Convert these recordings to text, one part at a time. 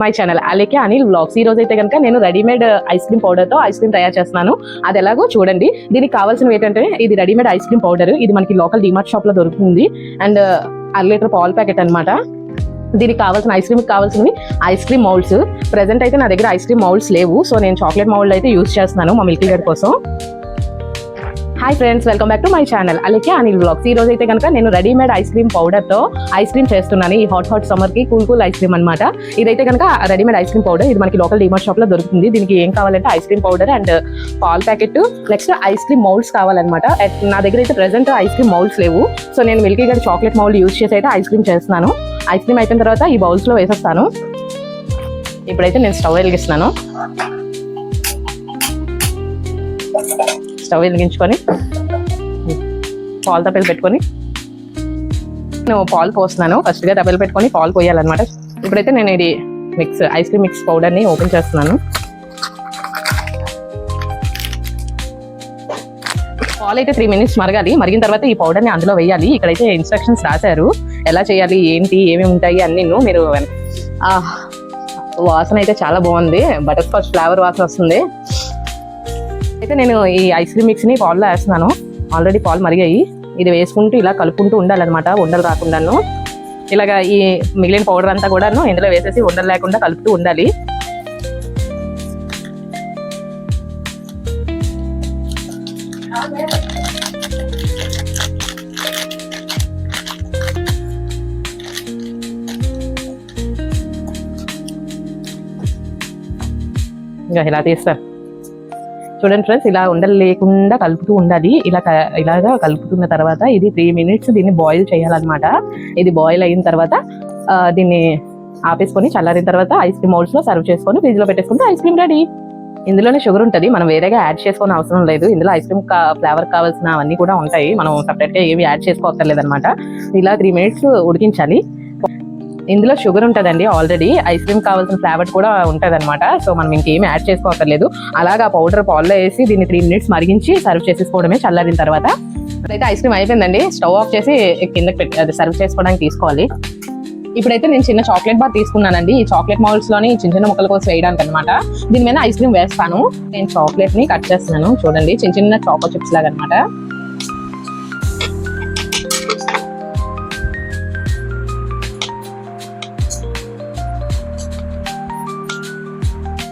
My channel Alekhya Anil vlogs. ఈ రోజు అయితే కనుక నేను రెడీమేడ్ ఐస్ క్రీమ్ పౌడర్ తో ఐస్ క్రీమ్ తయారు చేస్తున్నాను. అది ఎలాగో చూడండి. దీనికి కావాల్సినవి ఏంటంటే ఇది రెడీమేడ్ ఐస్ క్రీమ్ పౌడర్. ఇది మనకి లోకల్ డిమార్ట్ షాప్ లో దొరుకుతుంది. అండ్ 1 లీటర్ పాల్ ప్యాకెట్ అనమాట. దీనికి కావాల్సిన ఐస్ క్రీమ్ కావాల్సినవి ఐస్ క్రీమ్ మౌల్డ్స్. ప్రెసెంట్ అయితే నా దగ్గర ఐస్ క్రీమ్ మౌల్డ్స్ లేవు, సో నేను చాక్లెట్ మౌల్డ్ అయితే యూజ్ చేస్తున్నాను మా మిల్కీ గడ్ కోసం. Hi friends, welcome back to my channel Alekhya Anil vlogs. ఈ రోజు అయితే కనుక నేను రెడీమేడ్ ఐస్ క్రీమ్ పౌడర్ తో ఐస్ క్రీమ్ చేస్తున్నాను. ఈ హాట్ సమ్మర్ కి కూల్ ఐస్ క్రీమ్ అనమాట. ఇదైతే కనుక రెడీమేడ్ ఐస్ క్రీమ్ పౌడర్. ఇది మనకి లోకల్ డిమార్ట్ షాప్ లో దొరుకుతుంది. దీనికి ఏం కావాలంటే ఐస్ క్రీమ్ పౌడర్ అండ్ పాల్ packet, next ice cream moulds కావాలన్నమాట. నా దగ్గర అయితే ప్రెసెంట్ ఐస్ క్రీమ్ మౌల్డ్స్ లేవు, సో నేను milky good chocolate mould use చేసి అయితే ఐస్ క్రీమ్ చేస్తున్నాను. ఐస్ క్రీమ్ అయిపోయిన తర్వాత ఈ బౌల్స్ లో వేసేస్తాను. ఇప్పుడైతే నేను స్టవ్ వెలిగిస్తున్నాను. స్టవ్ వెలిగించుకొని పాలు తప్పలు పెట్టుకొని నేను పాలు పోస్తున్నాను. ఫస్ట్గా తప్పలు పెట్టుకొని పాలు పోయాలన్నమాట. ఇప్పుడైతే నేను ఇది ఐస్ క్రీమ్ మిక్స్ పౌడర్ని ఓపెన్ చేస్తున్నాను. పాలు అయితే 3 minutes మరగాలి. మరిగిన తర్వాత ఈ పౌడర్ని అందులో వేయాలి. ఇక్కడైతే ఇన్స్ట్రక్షన్స్ రాశారు ఎలా చేయాలి, ఏంటి, ఏమేమి ఉంటాయి అన్నీ మీరు. వాసన అయితే చాలా బాగుంది. బటర్ స్కాచ్ ఫ్లేవర్ వాసన వస్తుంది. అయితే నేను ఈ ఐస్ క్రీమ్ మిక్స్ని పాల్లో వేస్తున్నాను. ఆల్రెడీ పాలు మరిగాయి. ఇది వేసుకుంటూ ఇలా కలుపుకుంటూ ఉండాలన్నమాట, ఉండలు రాకుండాను. ఇలాగా ఈ మిగిలిన పౌడర్ అంతా కూడాను ఇందులో వేసేసి ఉండలు లేకుండా కలుపుతూ ఉండాలి. ఇంకా ఇలా తీస్తారు చూడండి ఫ్రెండ్స్. ఇలా ఉండలు లేకుండా కలుపుతూ ఉండాలి. ఇలాగా కలుపుతున్న తర్వాత ఇది 3 minutes దీన్ని బాయిల్ చేయాలన్నమాట. ఇది బాయిల్ అయిన తర్వాత దీన్ని ఆపేసుకొని చల్లారిన తర్వాత ఐస్ క్రీమ్ మౌల్డ్స్ లో సర్వ్ చేసుకొని ఫ్రిడ్జ్ లో పెట్టేసుకుంటే ఐస్ క్రీమ్ రెడీ. ఇందులోనే షుగర్ ఉంటుంది, మనం వేరేగా యాడ్ చేసుకోని అవసరం లేదు. ఇందులో ఐస్ క్రీమ్ ఫ్లేవర్ కావాల్సిన అవన్నీ కూడా ఉంటాయి. మనం సపరేట్ గా ఏమి యాడ్ చేసుకోవక్కర్లేదు అనమాట. ఇలా 3 minutes ఉడికించాలి. ఇందులో షుగర్ ఉంటుందండి, ఆల్రెడీ ఐస్ క్రీమ్ కావాల్సిన ఫ్లేవర్ కూడా ఉంటుంది అనమాట. సో మనం ఇంకేమి యాడ్ చేసుకోవట్లేదు. అలాగా పౌడర్ పాల్లో వేసి దీన్ని 3 minutes మరిగించి సర్వ్ చేసేసుకోవడమే చల్లారిన తర్వాత. అయితే ఐస్ క్రీమ్ అయిపోయిందండి. స్టవ్ ఆఫ్ చేసి కిందకి పెట్టి అది సర్వ్ చేసుకోవడానికి తీసుకోవాలి. ఇప్పుడైతే నేను చిన్న చాక్లెట్ బార్ తీసుకున్నానండి. ఈ చాక్లెట్ మౌల్డ్స్ లోని చిన్న ముక్కల కోసం వేయడానికి అనమాట. దీని మీద ఐస్ క్రీమ్ వేస్తాను. నేను చాక్లెట్ ని కట్ చేస్తున్నాను. చూడండి, చిన్న చాకో చిప్స్ లాగా అనమాట.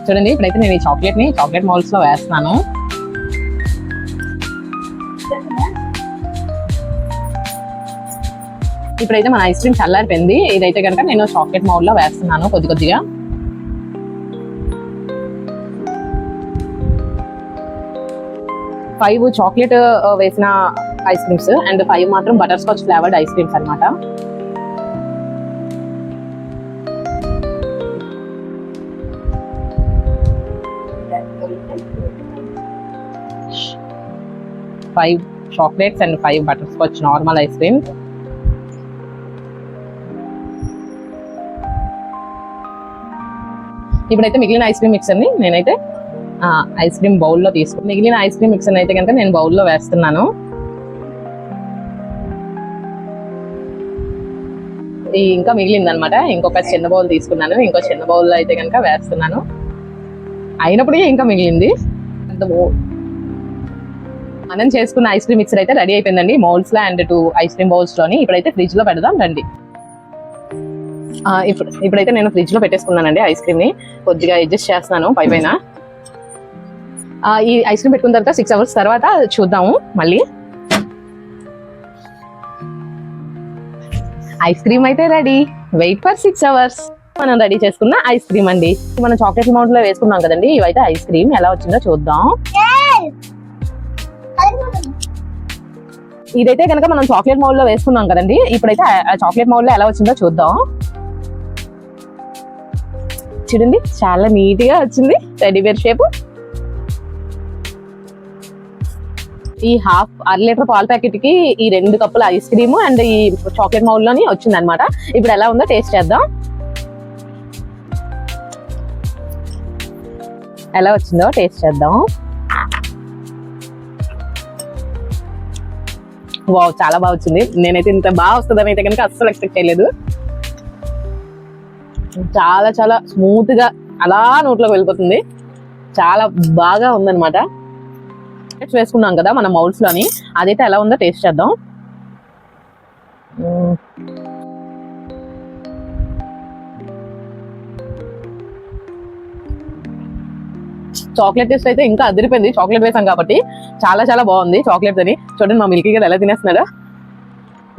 చూడండి, ఇప్పుడైతే నేను ఈ చాక్లెట్ మౌల్డ్స్ లో వేస్తున్నాను. ఇప్పుడైతే మన ఐస్ క్రీమ్ చల్లారిపోయింది. ఇదైతే కనుక నేను చాక్లెట్ మౌల్డ్ లో వేస్తున్నాను కొద్దిగా. ఫైవ్ చాక్లెట్ వేసిన ఐస్ క్రీమ్స్ అండ్ 5 మాత్రం butter scotch flavoured ice creams అనమాట. Five chocolates and 5 butterscotch normal ice cream. ఇప్పుడైతే మిగిలిన ఐస్ క్రీమ్ మిక్సర్ ని నేనైతే ఐస్ క్రీమ్ బౌల్ లో మిగిలిన ఐస్ క్రీమ్ మిక్సర్ అయితే కనుక నేను బౌల్ లో వేస్తున్నాను. ఇంకా మిగిలింది అనమాట. ఇంకొక చిన్న బౌల్ తీసుకున్నాను. ఇంకో చిన్న బౌల్ లో అయితే కనుక వేస్తున్నాను. అయినప్పుడే ఇంకా మిగిలింది. మనం చేసుకున్న ఐస్ క్రీమ్ మిక్సర్ అయితే రెడీ అయిపోయిందండి, మౌల్డ్స్ లో అండ్ 2 ఐస్ క్రీమ్ బౌల్స్ లోని. ఇప్పుడైతే ఫ్రిడ్జ్ లో పెడదాం రండి. ఇప్పుడైతే నేను ఫ్రిడ్జ్ లో పెట్టేసుకున్నానండి. ఐస్ క్రీమ్ ని కొద్దిగా అడ్జస్ట్ చేస్తున్నాను పైన. ఈ ఐస్ క్రీమ్ పెట్టుకున్న తర్వాత 6 hours తర్వాత చూద్దాము మళ్ళీ. ఐస్ క్రీమ్ అయితే రెడీ. Wait for 6 hours. మనం రెడీ చేసుకున్న ఐస్ క్రీమ్ అండి. మనం చాక్లెట్ మౌల్డ్ లో వేసుకున్నాం కదండి. ఇవైతే ఐస్ క్రీమ్ ఎలా వచ్చిందో చూద్దాం. ఇదైతే కనుక మనం చాక్లెట్ మౌల్డ్ లో వేసుకున్నాం కదండి. ఇప్పుడైతే ఆ చాక్లెట్ మౌల్డ్ లో ఎలా వచ్చిందో చూద్దాం. చూడండి, చాలా నీట్ గా వచ్చింది టెడ్డీ బేర్ షేప్. ఈ 1/2 లీటర్ పాల ప్యాకెట్ కి ఈ 2 కప్పుల ఐస్ క్రీమ్ అండ్ ఈ చాక్లెట్ మౌల్డ్ లోని వచ్చింది అనమాట. ఇప్పుడు ఎలా ఉందో టేస్ట్ చేద్దాం. ఎలా వచ్చిందో టేస్ట్ చేద్దాం. వావ్, చాలా బాగా వచ్చింది. నేనైతే ఇంత బాగా వస్తుందని అయితే కనుక అస్సలు ఎక్స్పెక్ట్ చేయలేదు. చాలా చాలా స్మూత్ గా అలా నోట్లోకి వెళ్ళిపోతుంది. చాలా బాగా ఉందన్నమాట. వేసుకున్నాం కదా మన మౌల్స్ లోని, అదైతే ఎలా ఉందో టేస్ట్ చేద్దాం. చాక్లెట్ టేస్ట్ అయితే ఇంకా అదిరిపోయింది. చాక్లెట్ వేసాం కాబట్టి చాలా చాలా బాగుంది చాక్లెట్ అని. చూడండి మా మిల్కీ గారు ఎలా తినేస్తున్నాడా.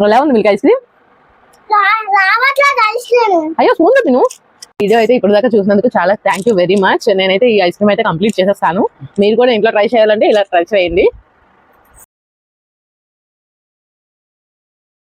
ఎలా ఉంది మిల్క్ ఐస్ క్రీమ్? అయ్యో స్పూన్ తిను. వీడియో అయితే ఇప్పుడు దాకా చూసినందుకు చాలా థ్యాంక్ యూ వెరీ మచ్. నేనైతే ఈ ఐస్ క్రీమ్ అయితే కంప్లీట్ చేసేస్తాను. మీరు కూడా ఇంట్లో ట్రై చేయాలంటే ఇలా ట్రై చేయండి.